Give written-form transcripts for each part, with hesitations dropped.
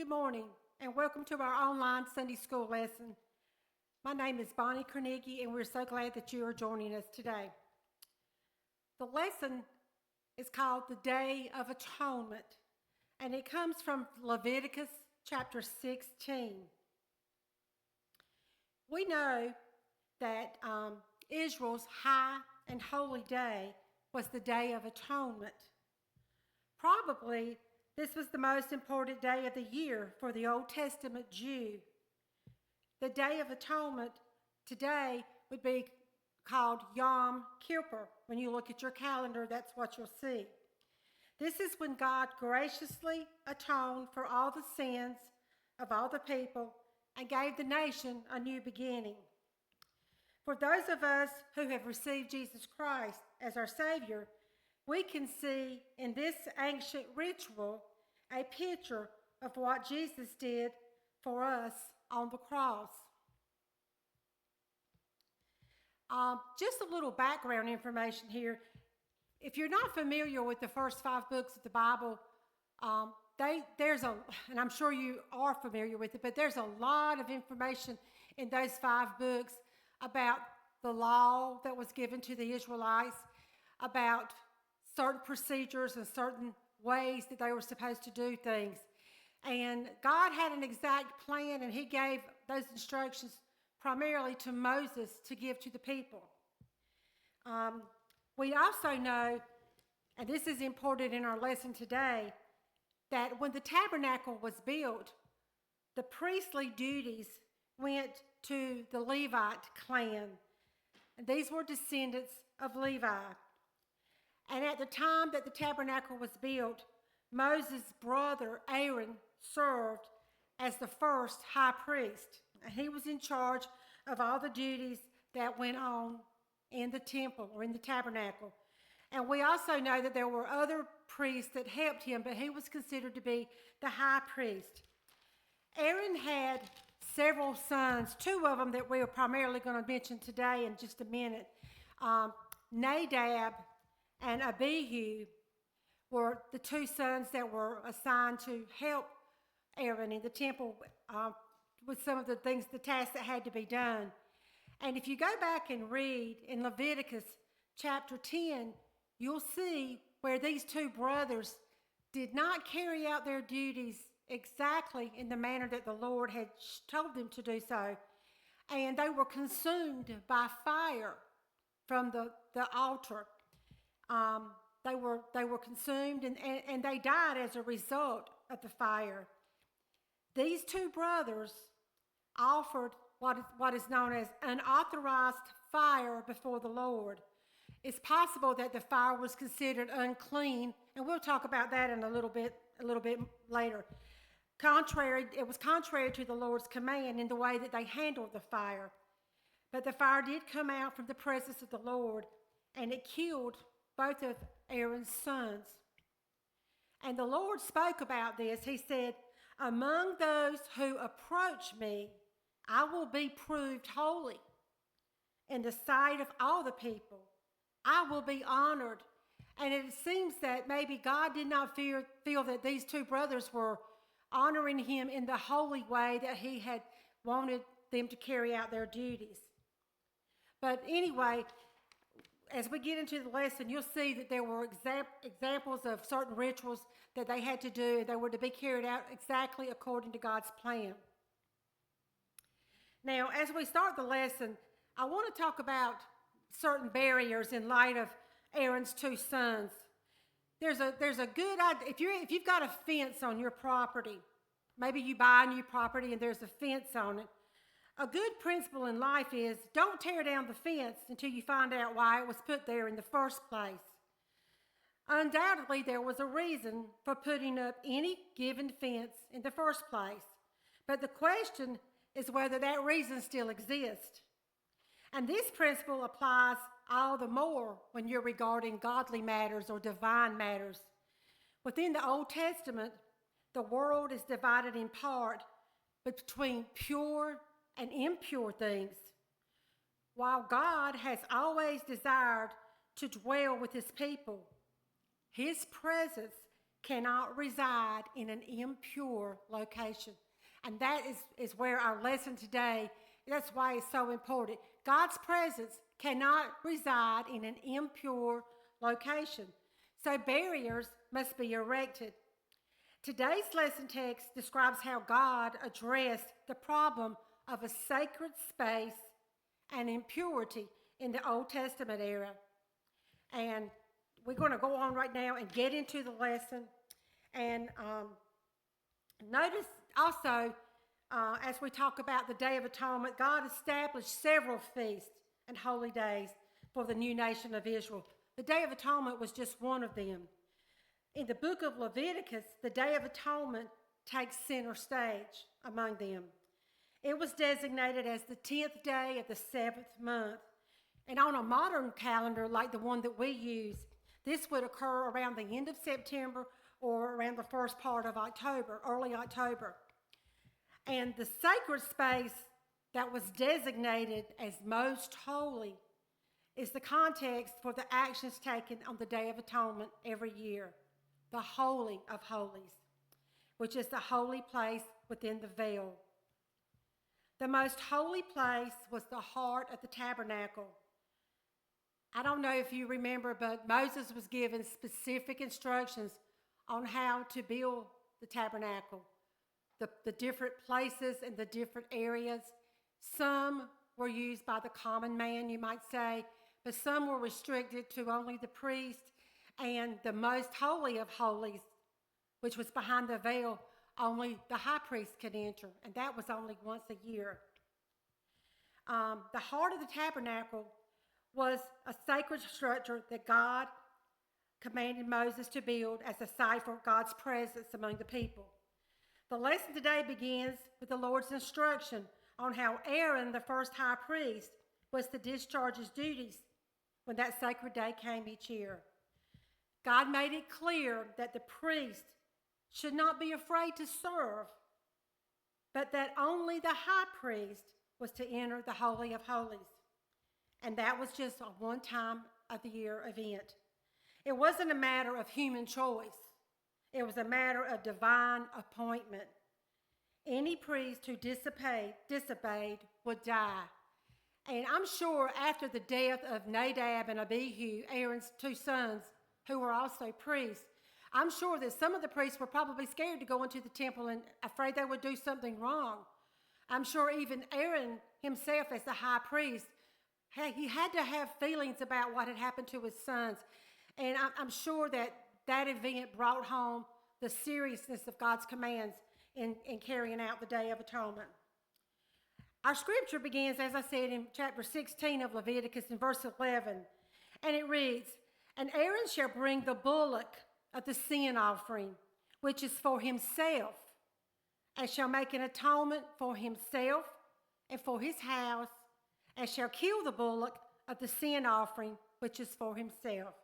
Good morning, and welcome to our online Sunday school lesson. My name is Bonnie Kornegay, and we're so glad that you are joining us today. The lesson is called the Day of Atonement, and it comes from Leviticus chapter 16. We know that Israel's high and holy day was the Day of Atonement. Probably this was the most important day of the year for the Old Testament Jew. The Day of Atonement today would be called Yom Kippur. When you look at your calendar, that's what you'll see. This is when God graciously atoned for all the sins of all the people and gave the nation a new beginning. For those of us who have received Jesus Christ as our Savior, we can see in this ancient ritual a picture of what Jesus did for us on the cross. Just a little background information here. If you're not familiar with the first 5 books of the Bible, and I'm sure you are familiar with it, but there's a lot of information in those 5 books about the law that was given to the Israelites, about certain procedures and certain ways that they were supposed to do things. And God had an exact plan, and he gave those instructions primarily to Moses to give to the people. We also know, and this is important in our lesson today, that when the tabernacle was built, the priestly duties went to the Levite clan. And these were descendants of Levi. And at the time that the tabernacle was built, Moses' brother Aaron served as the first high priest. And he was in charge of all the duties that went on in the temple or in the tabernacle. And we also know that there were other priests that helped him, but he was considered to be the high priest. Aaron had several sons, 2 of them that we are primarily going to mention today in just a minute. Nadab and Abihu were the 2 sons that were assigned to help Aaron in the temple with some of the things, the tasks that had to be done. And if you go back and read in Leviticus chapter 10, you'll see where these 2 brothers did not carry out their duties exactly in the manner that the Lord had told them to do so. And they were consumed by fire from the altar. They were consumed and they died as a result of the fire. These 2 brothers offered what is known as unauthorized fire before the Lord. It's possible that the fire was considered unclean, and we'll talk about that in a little bit later. It was contrary to the Lord's command in the way that they handled the fire. But the fire did come out from the presence of the Lord, and it killed both of Aaron's sons. And the Lord spoke about this. He said, "Among those who approach me, I will be proved holy. In the sight of all the people, I will be honored." And it seems that maybe God did not feel that these 2 brothers were honoring him in the holy way that he had wanted them to carry out their duties. But anyway, as we get into the lesson, you'll see that there were examples of certain rituals that they had to do, and they were to be carried out exactly according to God's plan. Now, as we start the lesson, I want to talk about certain barriers in light of Aaron's 2 sons. There's a good idea. If you've got a fence on your property, maybe you buy a new property and there's a fence on it. A good principle in life is don't tear down the fence until you find out why it was put there in the first place. Undoubtedly, there was a reason for putting up any given fence in the first place. But the question is whether that reason still exists. And this principle applies all the more when you're regarding godly matters or divine matters. Within the Old Testament, the world is divided in part between pure and impure things. While God has always desired to dwell with his people, his presence cannot reside in an impure location. And that is where our lesson today, that's why it's so important. God's presence cannot reside in an impure location. So barriers must be erected. Today's lesson text describes how God addressed the problem of a sacred space and impurity in the Old Testament era. And we're going to go on right now and get into the lesson. And notice also, as we talk about the Day of Atonement, God established several feasts and holy days for the new nation of Israel. The Day of Atonement was just one of them. In the book of Leviticus, the Day of Atonement takes center stage among them. It was designated as the 10th day of the 7th month. And on a modern calendar like the one that we use, this would occur around the end of September or around the first part of October, early October. And the sacred space that was designated as most holy is the context for the actions taken on the Day of Atonement every year. The Holy of Holies, which is the holy place within the veil. The most holy place was the heart of the tabernacle. I don't know if you remember, but Moses was given specific instructions on how to build the tabernacle, the different places and the different areas. Some were used by the common man, you might say, but some were restricted to only the priest. And the most holy of holies, which was behind the veil, only the high priest could enter, and that was only once a year. The heart of the tabernacle was a sacred structure that God commanded Moses to build as a site for God's presence among the people. The lesson today begins with the Lord's instruction on how Aaron, the first high priest, was to discharge his duties when that sacred day came each year. God made it clear that the priest should not be afraid to serve, but that only the high priest was to enter the Holy of Holies. And that was just a one time of the year event. It wasn't a matter of human choice. It was a matter of divine appointment. Any priest who disobeyed would die. And I'm sure after the death of Nadab and Abihu, Aaron's two sons, who were also priests, I'm sure that some of the priests were probably scared to go into the temple and afraid they would do something wrong. I'm sure even Aaron himself, as the high priest, he had to have feelings about what had happened to his sons. And I'm sure that that event brought home the seriousness of God's commands in carrying out the Day of Atonement. Our scripture begins, as I said, in chapter 16 of Leviticus in verse 11. And it reads, "And Aaron shall bring the bullock of the sin offering, which is for himself, and shall make an atonement for himself and for his house, and shall kill the bullock of the sin offering, which is for himself."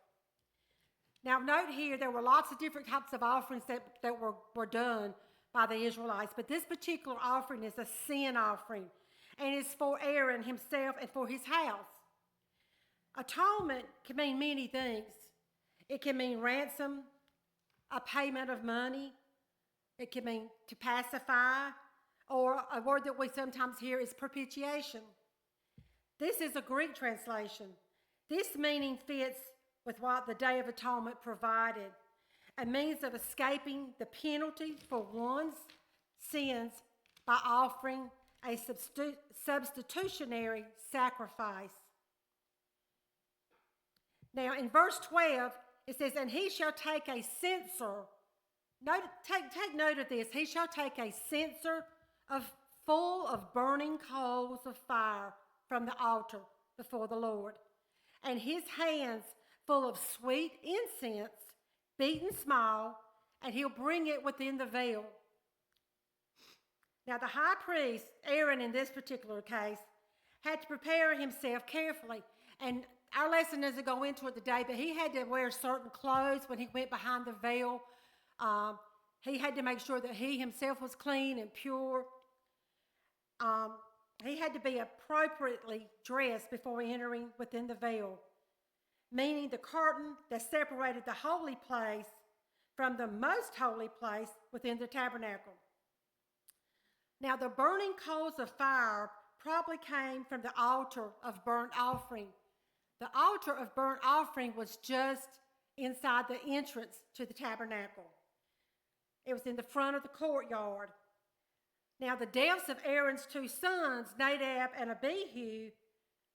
Now note here, there were lots of different types of offerings that were done by the Israelites, but this particular offering is a sin offering, and it's for Aaron himself and for his house. Atonement can mean many things. It can mean ransom, a payment of money. It can mean to pacify, or a word that we sometimes hear is propitiation. This is a Greek translation. This meaning fits with what the Day of Atonement provided, a means of escaping the penalty for one's sins by offering a substitutionary sacrifice. Now in verse 12, it says, "And he shall take a censer." Take note of this. "He shall take a censer full of burning coals of fire from the altar before the Lord, and his hands full of sweet incense, beaten small, and he'll bring it within the veil." Now the high priest, Aaron in this particular case, had to prepare himself carefully. And our lesson doesn't go into it today, but he had to wear certain clothes when he went behind the veil. He had to make sure that he himself was clean and pure. He had to be appropriately dressed before entering within the veil, meaning the curtain that separated the holy place from the most holy place within the tabernacle. Now, the burning coals of fire probably came from the altar of burnt offering. The altar of burnt offering was just inside the entrance to the tabernacle. It was in the front of the courtyard. Now, the deaths of Aaron's two sons, Nadab and Abihu,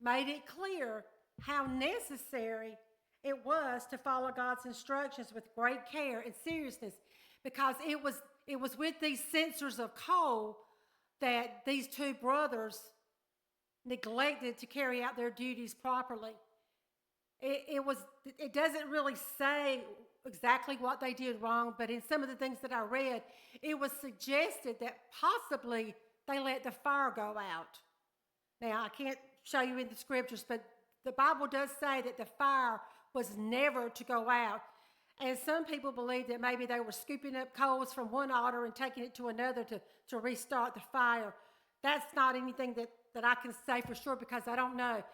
made it clear how necessary it was to follow God's instructions with great care and seriousness, because it was with these censers of coal that these two brothers neglected to carry out their duties properly. It doesn't really say exactly what they did wrong, but in some of the things that I read, it was suggested that possibly they let the fire go out. Now, I can't show you in the scriptures, but the Bible does say that the fire was never to go out. And some people believe that maybe they were scooping up coals from one altar and taking it to another to restart the fire. That's not anything that I can say for sure, because I don't know.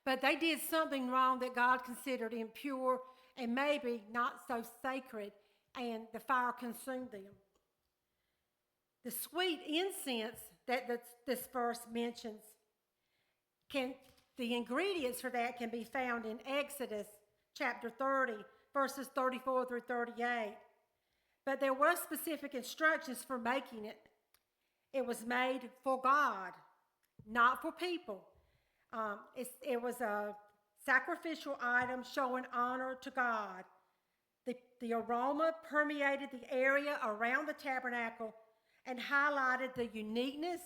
But they did something wrong that God considered impure and maybe not so sacred, and the fire consumed them. The sweet incense that this verse mentions, the ingredients for that can be found in Exodus chapter 30, verses 34 through 38. But there were specific instructions for making it. It was made for God, not for people. It was a sacrificial item showing honor to God. The aroma permeated the area around the tabernacle and highlighted the uniqueness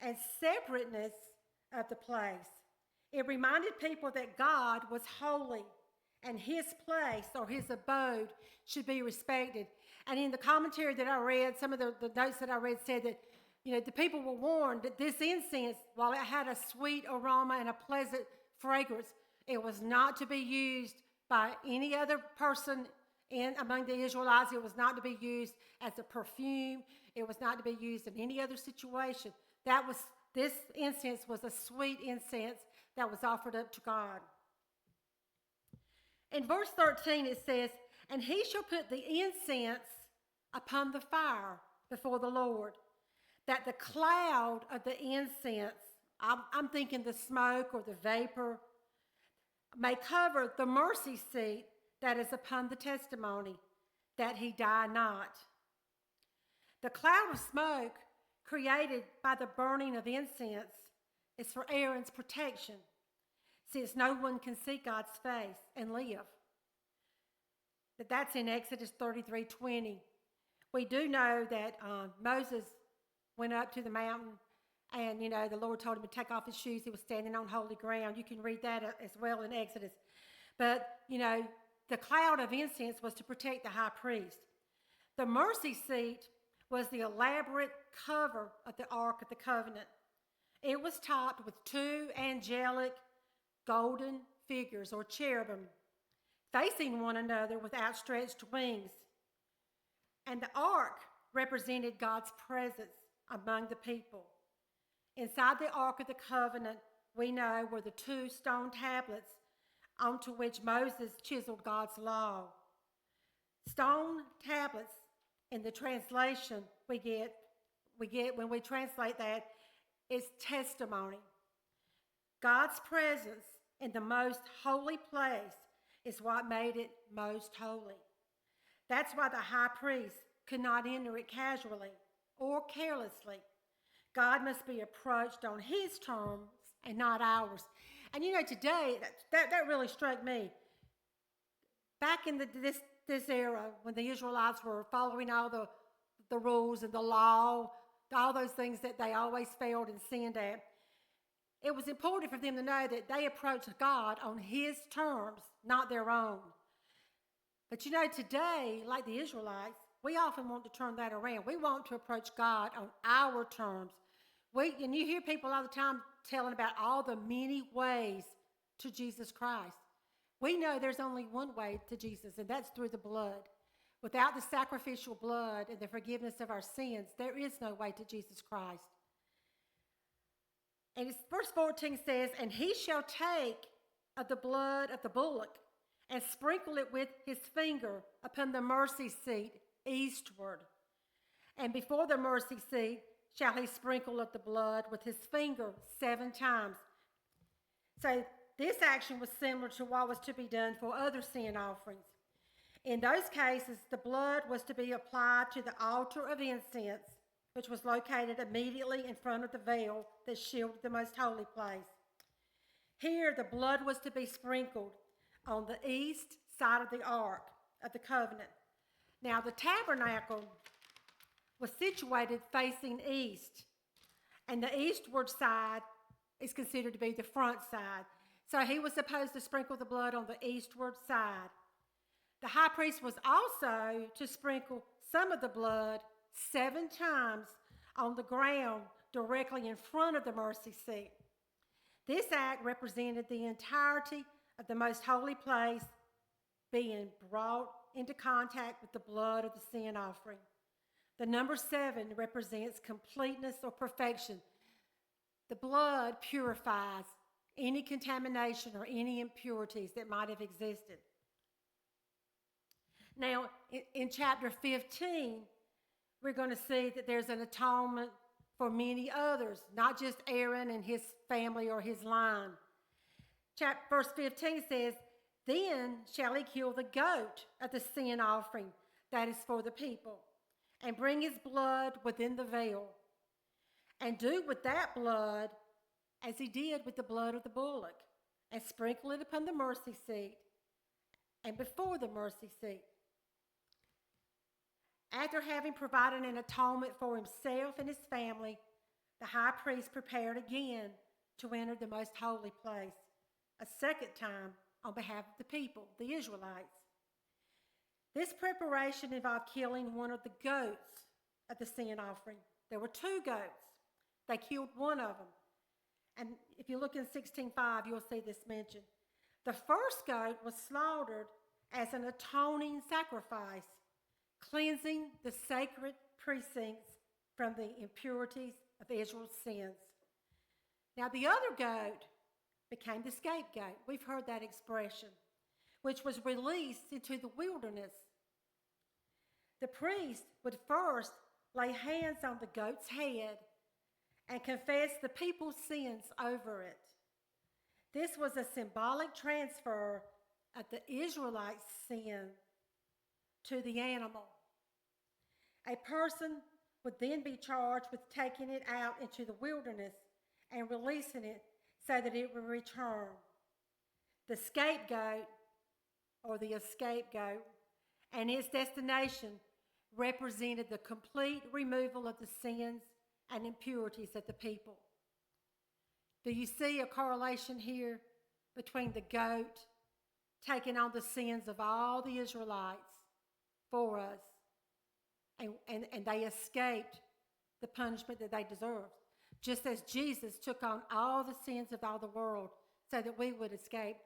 and separateness of the place. It reminded people that God was holy and his place or his abode should be respected. And in the commentary that I read, some of the notes that I read said that, the people were warned that this incense, while it had a sweet aroma and a pleasant fragrance, it was not to be used by any other person among the Israelites. It was not to be used as a perfume. It was not to be used in any other situation. This incense was a sweet incense that was offered up to God. In verse 13 it says, "And he shall put the incense upon the fire before the Lord, that the cloud of the incense," I'm thinking the smoke or the vapor, "may cover the mercy seat that is upon the testimony, that he die not." The cloud of smoke created by the burning of incense is for Aaron's protection, since no one can see God's face and live. But that's in Exodus 33:20. We do know that Moses went up to the mountain and, the Lord told him to take off his shoes. He was standing on holy ground. You can read that as well in Exodus. But, the cloud of incense was to protect the high priest. The mercy seat was the elaborate cover of the Ark of the Covenant. It was topped with two angelic golden figures or cherubim facing one another with outstretched wings. And the ark represented God's presence among the people. Inside the Ark of the Covenant, we know, were the two stone tablets onto which Moses chiseled God's law. Stone tablets, in the translation we get when we translate that, is testimony. God's presence in the most holy place is what made it most holy. That's why the high priest could not enter it casually or carelessly. God must be approached on his terms and not ours. And today, that really struck me. Back in this era, when the Israelites were following all the rules and the law, all those things that they always failed and sinned at, it was important for them to know that they approached God on his terms, not their own. But today, like the Israelites, we often want to turn that around. We want to approach God on our terms. And you hear people all the time telling about all the many ways to Jesus Christ. We know there's only one way to Jesus, and that's through the blood. Without the sacrificial blood and the forgiveness of our sins, there is no way to Jesus Christ. And verse 14 says, "And he shall take of the blood of the bullock and sprinkle it with his finger upon the mercy seat eastward. And before the mercy seat shall he sprinkle of the blood with his finger 7 times. So this action was similar to what was to be done for other sin offerings. In those cases, the blood was to be applied to the altar of incense, which was located immediately in front of the veil that shielded the most holy place. Here, the blood was to be sprinkled on the east side of the ark of the covenant. Now, the tabernacle was situated facing east, and the eastward side is considered to be the front side. So he was supposed to sprinkle the blood on the eastward side. The high priest was also to sprinkle some of the blood 7 times on the ground directly in front of the mercy seat. This act represented the entirety of the most holy place being brought into contact with the blood of the sin offering. The number 7 represents completeness or perfection. The blood purifies any contamination or any impurities that might have existed. Now, in chapter 15, we're going to see that there's an atonement for many others, not just Aaron and his family or his line. Verse 15 says, "Then shall he kill the goat of the sin offering that is for the people, and bring his blood within the veil, and do with that blood as he did with the blood of the bullock, and sprinkle it upon the mercy seat and before the mercy seat. After having provided an atonement for himself and his family, the high priest prepared again to enter the most holy place, a second time on behalf of the people, the Israelites. This preparation involved killing one of the goats of the sin offering. There were 2 goats. They killed one of them. And if you look in 16:5, you'll see this mentioned. The first goat was slaughtered as an atoning sacrifice, cleansing the sacred precincts from the impurities of Israel's sins. Now, the other goat became the scapegoat. We've heard that expression, which was released into the wilderness. The priest would first lay hands on the goat's head and confess the people's sins over it. This was a symbolic transfer of the Israelites' sin to the animal. A person would then be charged with taking it out into the wilderness and releasing it so that it would return. The scapegoat, or the escape goat, and its destination represented the complete removal of the sins and impurities of the people. Do you see a correlation here between the goat taking on the sins of all the Israelites for us, and they escaped the punishment that they deserved, just as Jesus took on all the sins of all the world so that we would escape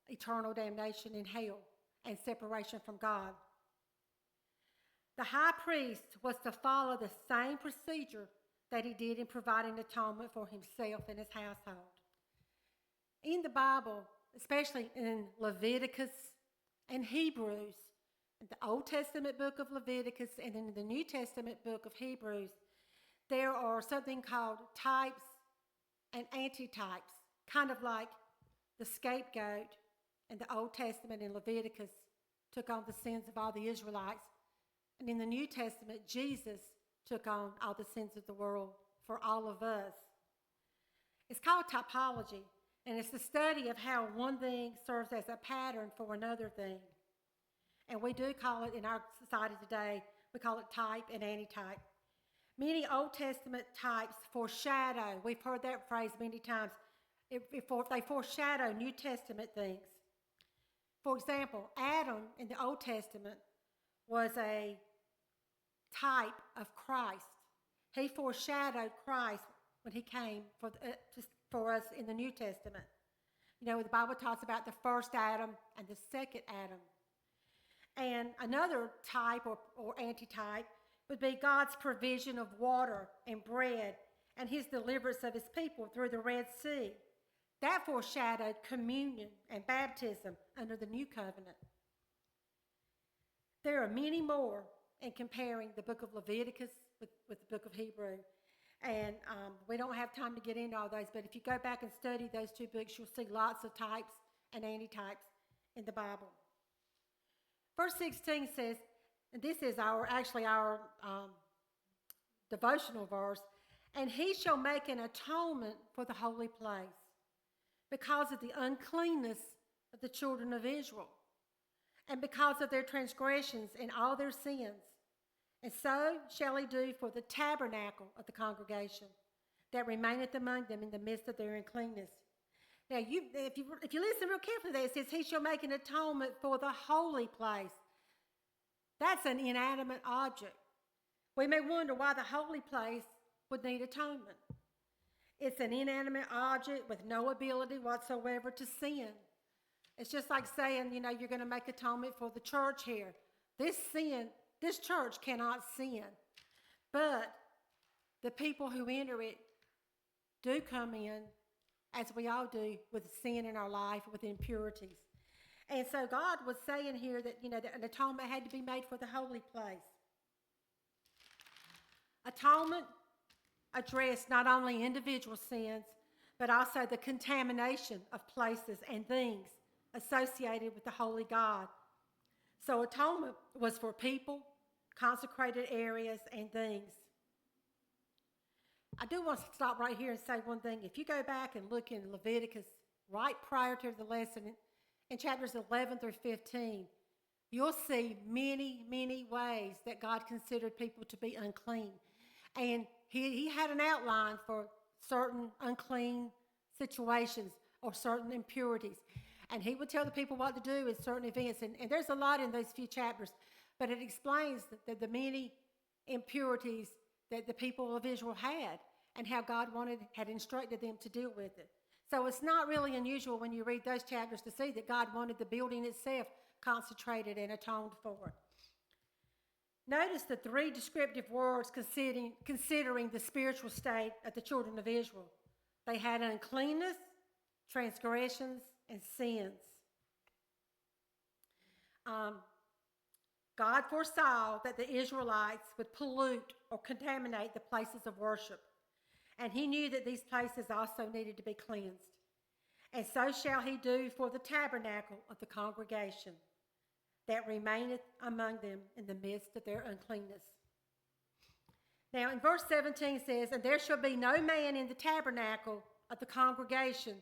eternal damnation in hell and separation from God. The high priest was to follow the same procedure that he did in providing atonement for himself and his household. In the Bible, especially in Leviticus and Hebrews, in the Old Testament book of Leviticus and in the New Testament book of Hebrews, there are something called types and antitypes, kind of like the scapegoat in the Old Testament in Leviticus took on the sins of all the Israelites. And in the New Testament, Jesus took on all the sins of the world for all of us. It's called typology, and it's the study of how one thing serves as a pattern for another thing. And we do call it, in our society today, we call it type and antitype. Many Old Testament types foreshadow, we've heard that phrase many times, they foreshadow New Testament things. For example, Adam in the Old Testament was a type of Christ. He foreshadowed Christ when he came for us in the New Testament. You know, the Bible talks about the first Adam and the second Adam. And another type or antitype would be God's provision of water and bread and his deliverance of his people through the Red Sea. that foreshadowed communion and baptism under the new covenant. There are many more in comparing the book of Leviticus with the book of Hebrew. And we don't have time to get into all those, but if you go back and study those two books, you'll see lots of types and antitypes in the Bible. Verse 16 says, and this is our devotional verse, and he shall make an atonement for the holy place because of the uncleanness of the children of Israel and because of their transgressions and all their sins. And so shall he do for the tabernacle of the congregation that remaineth among them in the midst of their uncleanness. Now, if you listen real carefully there, it says, he shall make an atonement for the holy place. That's an inanimate object. We may wonder why the holy place would need atonement. It's an inanimate object with no ability whatsoever to sin. It's just like saying, you're going to make atonement for the church here. This church cannot sin. But the people who enter it do come in, as we all do, with sin in our life, with impurities. And so God was saying here that, that an atonement had to be made for the holy place. Atonement addressed not only individual sins, but also the contamination of places and things associated with the holy God. So atonement was for people, consecrated areas, and things. I do want to stop right here and say one thing. If you go back and look in Leviticus, right prior to the lesson, in chapters 11 through 15, you'll see many, many ways that God considered people to be unclean. And he had an outline for certain unclean situations or certain impurities. And he would tell the people what to do in certain events. And there's a lot in those few chapters, but it explains the many impurities that the people of Israel had and how God had instructed them to deal with it. So it's not really unusual when you read those chapters to see that God wanted the building itself consecrated and atoned for. Notice the three descriptive words considering the spiritual state of the children of Israel. They had uncleanness, transgressions, and sins. God foresaw that the Israelites would pollute or contaminate the places of worship, and he knew that these places also needed to be cleansed. And so shall he do for the tabernacle of the congregation that remaineth among them in the midst of their uncleanness. Now in verse 17 says, and there shall be no man in the tabernacle of the congregation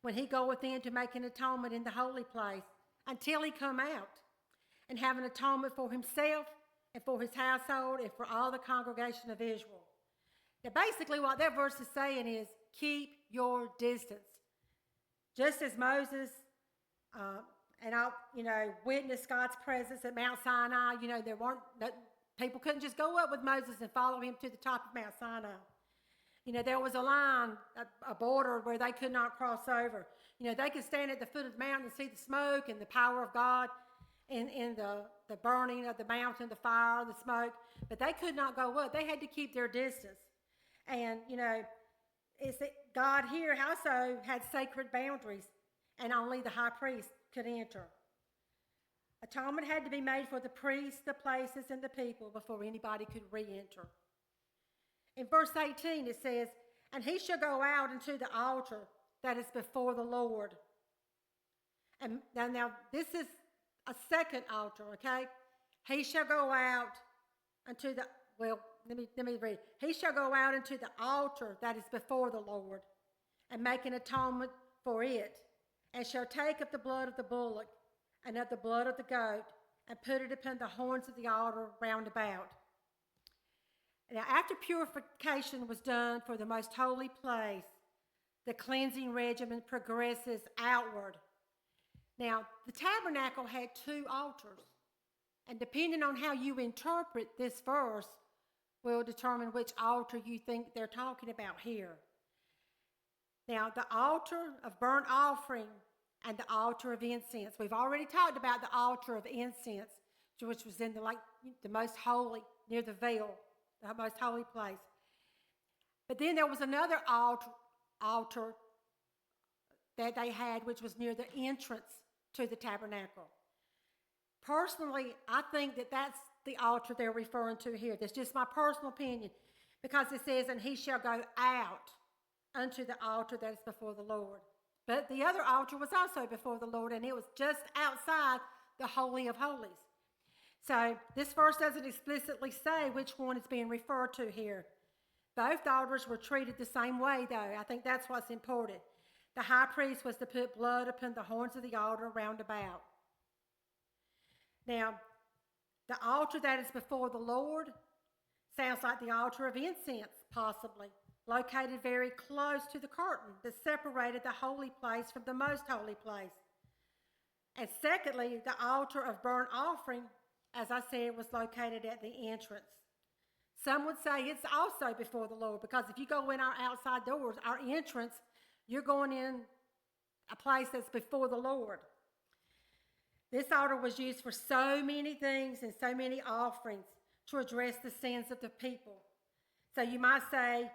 when he goeth in to make an atonement in the holy place until he come out and have an atonement for himself and for his household and for all the congregation of Israel. Now basically what that verse is saying is keep your distance. Just as Moses witnessed God's presence at Mount Sinai, people couldn't just go up with Moses and follow him to the top of Mount Sinai. There was a line, a border where they could not cross over. They could stand at the foot of the mountain and see the smoke and the power of God in the burning of the mountain, the fire, the smoke, but they could not go up. They had to keep their distance. And, it's that God here also had sacred boundaries, and only the high priest could enter. Atonement had to be made for the priests, the places, and the people before anybody could re-enter. In verse 18 it says, and he shall go out into the altar that is before the Lord. And now this is a second altar, okay? He shall go out unto the, let me read. He shall go out into the altar that is before the Lord and make an atonement for it, and shall take of the blood of the bullock and of the blood of the goat and put it upon the horns of the altar round about. Now, after purification was done for the most holy place, the cleansing regimen progresses outward. Now, the tabernacle had two altars, and depending on how you interpret this verse will determine which altar you think they're talking about here. Now, the altar of burnt offering and the altar of incense. We've already talked about the altar of incense, which was in the most holy, near the veil, the most holy place. But then there was another altar that they had, which was near the entrance to the tabernacle. Personally, I think that that's the altar they're referring to here. That's just my personal opinion, because it says, and he shall go out unto the altar that is before the Lord. But the other altar was also before the Lord, and it was just outside the Holy of Holies. So this verse doesn't explicitly say which one is being referred to here. Both altars were treated the same way, though. I think that's what's important. The high priest was to put blood upon the horns of the altar round about. Now, the altar that is before the Lord sounds like the altar of incense, possibly, located very close to the curtain that separated the holy place from the most holy place. And secondly, the altar of burnt offering, as I said, was located at the entrance. Some would say it's also before the Lord, because if you go in our outside doors, our entrance, you're going in a place that's before the Lord. This altar was used for so many things and so many offerings to address the sins of the people. So you might say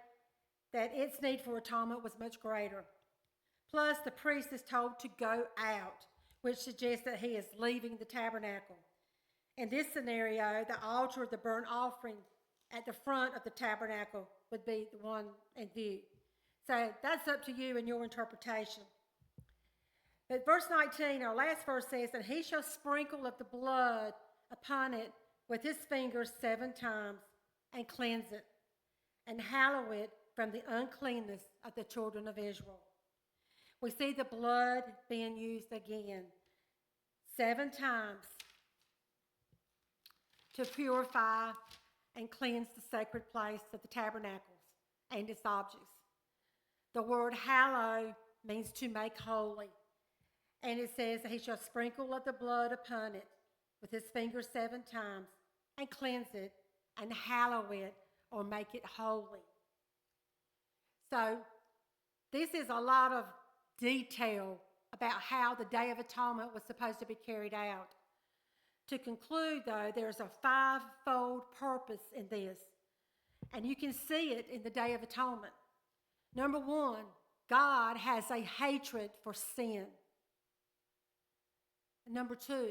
that its need for atonement was much greater. Plus, the priest is told to go out, which suggests that he is leaving the tabernacle. In this scenario, the altar of the burnt offering at the front of the tabernacle would be the one in view. So that's up to you and your interpretation. But verse 19, our last verse says, and he shall sprinkle of the blood upon it with his fingers 7 times, and cleanse it, and hallow it from the uncleanness of the children of Israel. We see the blood being used again 7 times to purify and cleanse the sacred place of the tabernacles and its objects. The word hallow means to make holy. And it says that he shall sprinkle of the blood upon it with his fingers 7 times, and cleanse it, and hallow it, or make it holy. So this is a lot of detail about how the Day of Atonement was supposed to be carried out. To conclude, though, there's a 5-fold purpose in this, and you can see it in the Day of Atonement. Number 1, God has a hatred for sin. Number 2,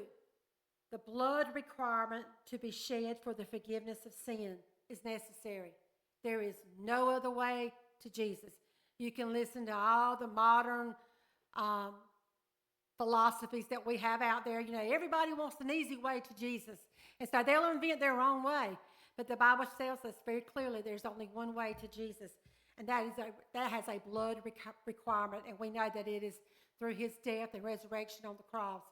the blood requirement to be shed for the forgiveness of sin is necessary. There is no other way to Jesus. You can listen to all the modern philosophies that we have out there. You know, everybody wants an easy way to Jesus, and so they'll invent their own way. But the Bible tells us very clearly there's only one way to Jesus, and that has a blood requirement, and we know that it is through his death and resurrection on the cross.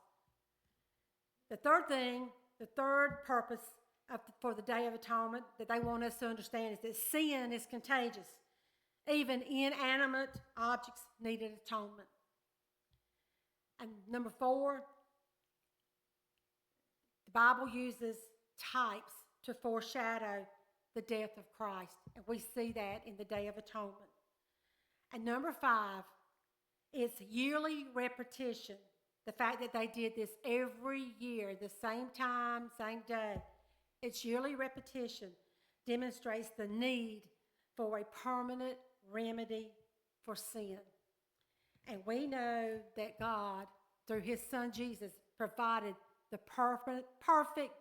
The third purpose for the Day of Atonement that they want us to understand is that sin is contagious. Even inanimate objects needed atonement. And number 4, the Bible uses types to foreshadow the death of Christ, and we see that in the Day of Atonement. And number 5, it's yearly repetition. The fact that they did this every year, the same time, same day, its yearly repetition demonstrates the need for a permanent remedy for sin. And we know that God, through his son Jesus, provided the perfect,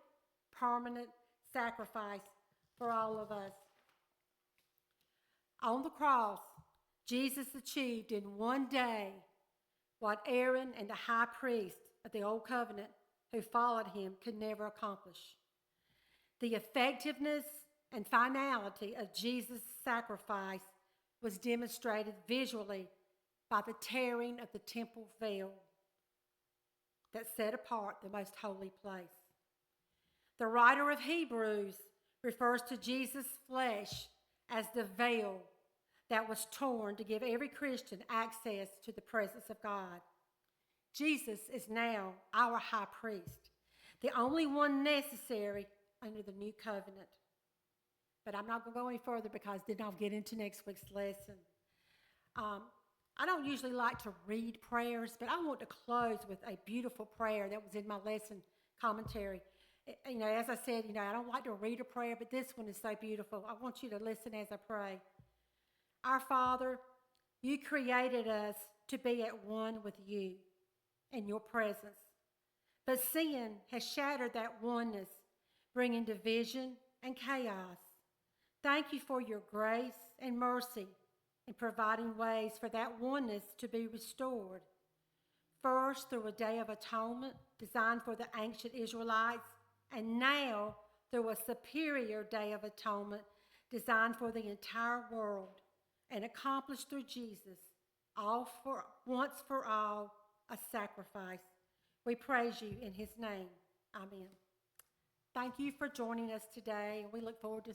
permanent sacrifice for all of us. On the cross, Jesus achieved in one day what Aaron and the high priest of the Old Covenant who followed him could never accomplish. The effectiveness and finality of Jesus' sacrifice was demonstrated visually by the tearing of the temple veil that set apart the most holy place. The writer of Hebrews refers to Jesus' flesh as the veil that was torn to give every Christian access to the presence of God. Jesus is now our high priest, the only one necessary under the new covenant. But I'm not going to go any further, because then I'll get into next week's lesson. I don't usually like to read prayers, but I want to close with a beautiful prayer that was in my lesson commentary. You know, as I said, I don't like to read a prayer, but this one is so beautiful. I want you to listen as I pray. Our Father, you created us to be at one with you in your presence. But sin has shattered that oneness, bringing division and chaos. Thank you for your grace and mercy in providing ways for that oneness to be restored. First, through a day of atonement designed for the ancient Israelites, and now through a superior day of atonement designed for the entire world and accomplished through Jesus, all for once for all, a sacrifice. We praise you in his name. Amen. Thank you for joining us today. We look forward to